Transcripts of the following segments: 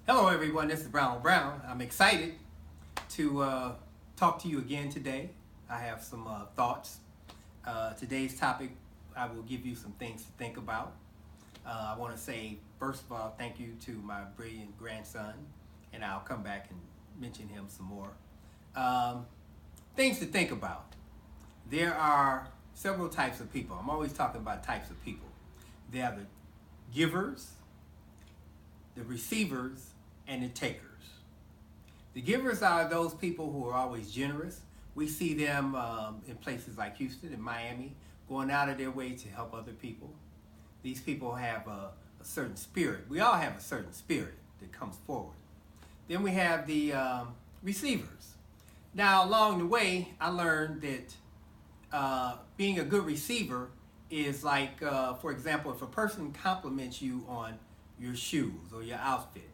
Hello, everyone. This is Brown Brown. I'm excited to talk to you again today. I have some thoughts. Today's topic, I will give you some things to think about. I want to say, first of all, thank you to my brilliant grandson, and I'll come back and mention him some more. Um, Things to think about. There are several types of people. I'm always talking about types of people. There are the givers, the receivers, and the takers. The givers are those people who are always generous. We see them in places like Houston and Miami going out of their way to help other people. These people have a certain spirit. We all have a certain spirit that comes forward. Then we have the receivers. Now, along the way, I learned that being a good receiver is like, for example, if a person compliments you on your shoes or your outfit,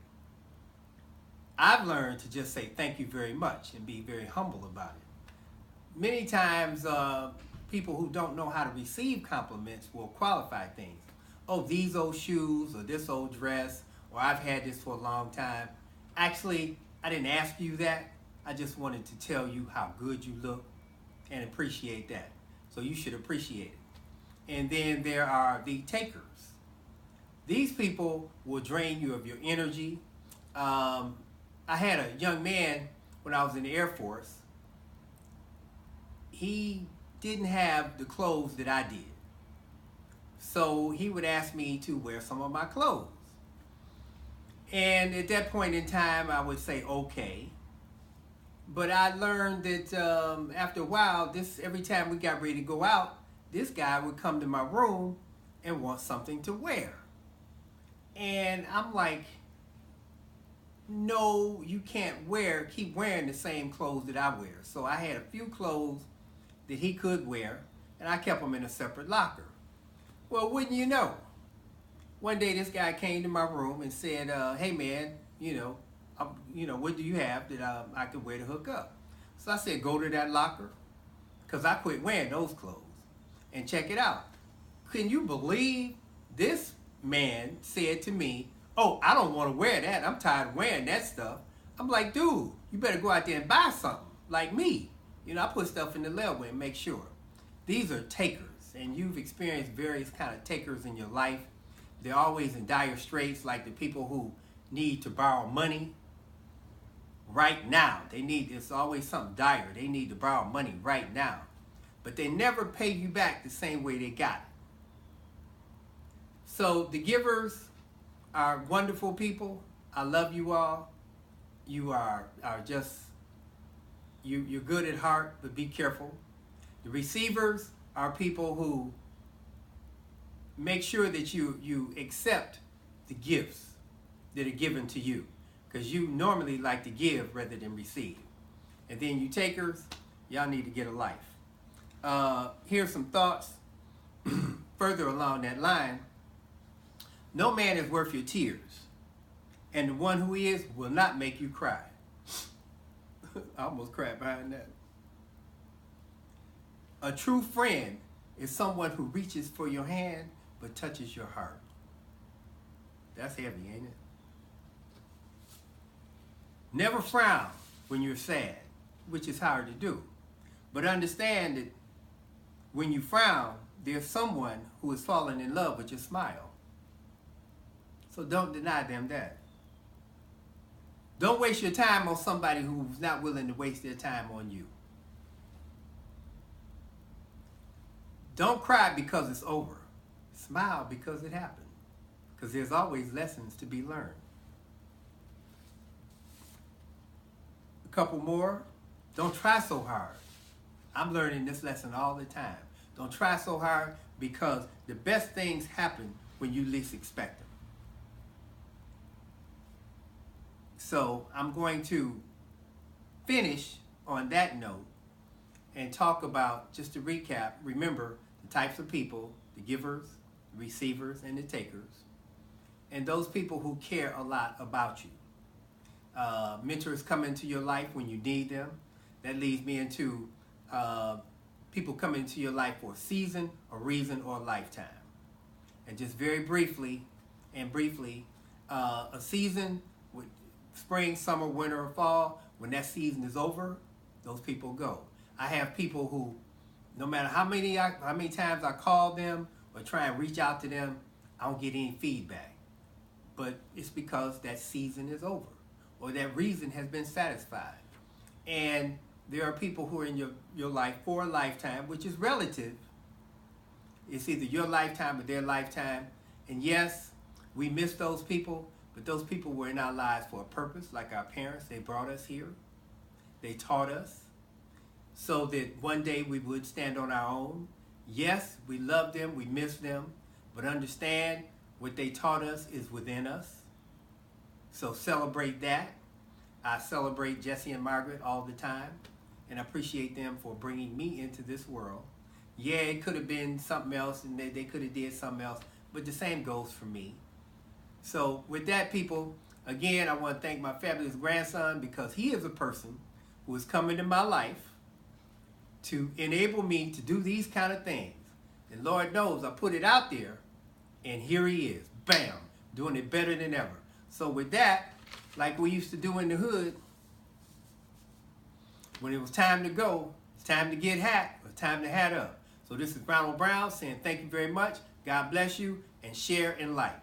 I've learned to just say thank you very much and be very humble about it. Many times, people who don't know how to receive compliments will qualify things. Oh, these old shoes or this old dress, or I've had this for a long time. Actually, I didn't ask you that. I just wanted to tell you how good you look and appreciate that. So you should appreciate it. And then there are the takers. These people will drain you of your energy. I had a young man when I was in the Air Force. He didn't have the clothes that I did. So he would ask me to wear some of my clothes. And at that point in time, I would say, okay. But I learned that after a while, every time we got ready to go out, this guy would come to my room and want something to wear. And I'm like, no, you can't keep wearing the same clothes that I wear. So I had a few clothes that he could wear, and I kept them in a separate locker. Well, wouldn't you know? One day this guy came to my room and said, hey man, what do you have that I could wear to hook up? So I said, go to that locker, because I quit wearing those clothes, and check it out. Can you believe this man said to me, oh, I don't want to wear that. I'm tired of wearing that stuff. I'm like, dude, you better go out there and buy something like me. I put stuff in the label and make sure. These are takers, and you've experienced various kind of takers in your life. They're always in dire straits, like the people who need to borrow money right now. It's always something dire. They need to borrow money right now. But they never pay you back the same way they got it. So the givers are wonderful people. I love you all. You are just, you're good at heart, but be careful. The receivers are people who make sure that you accept the gifts that are given to you, because you normally like to give rather than receive. And then you takers, y'all need to get a life. Here's some thoughts further along that line. No man is worth your tears, and the one who is will not make you cry. I almost cried behind that. A true friend is someone who reaches for your hand but touches your heart. That's heavy, ain't it? Never frown when you're sad, which is hard to do. But understand that when you frown, there's someone who is falling in love with your smile. So don't deny them that. Don't waste your time on somebody who's not willing to waste their time on you. Don't cry because it's over. Smile because it happened. Because there's always lessons to be learned. A couple more. Don't try so hard. I'm learning this lesson all the time. Don't try so hard, because the best things happen when you least expect them. So I'm going to finish on that note and talk about, just to recap, remember the types of people: the givers, the receivers, and the takers, and those people who care a lot about you. Mentors come into your life when you need them. That leads me into people come into your life for a season, a reason, or a lifetime. And just very briefly, a season spring, summer, winter, or fall, when that season is over, those people go. I have people who, no matter how many times I call them or try and reach out to them, I don't get any feedback. But it's because that season is over or that reason has been satisfied. And there are people who are in your life for a lifetime, which is relative. It's either your lifetime or their lifetime. And yes, we miss those people, but those people were in our lives for a purpose, like our parents. They brought us here. They taught us so that one day we would stand on our own. Yes, we love them, we miss them, but understand what they taught us is within us. So celebrate that. I celebrate Jesse and Margaret all the time, and I appreciate them for bringing me into this world. Yeah, it could have been something else, and they could have did something else, but the same goes for me. So with that, people, again, I want to thank my fabulous grandson, because he is a person who has come into my life to enable me to do these kind of things. And Lord knows I put it out there, and here he is, bam, doing it better than ever. So with that, like we used to do in the hood, when it was time to go, it's time to get hat, or time to hat up. So this is Ronald Brown saying thank you very much. God bless you, and share in light.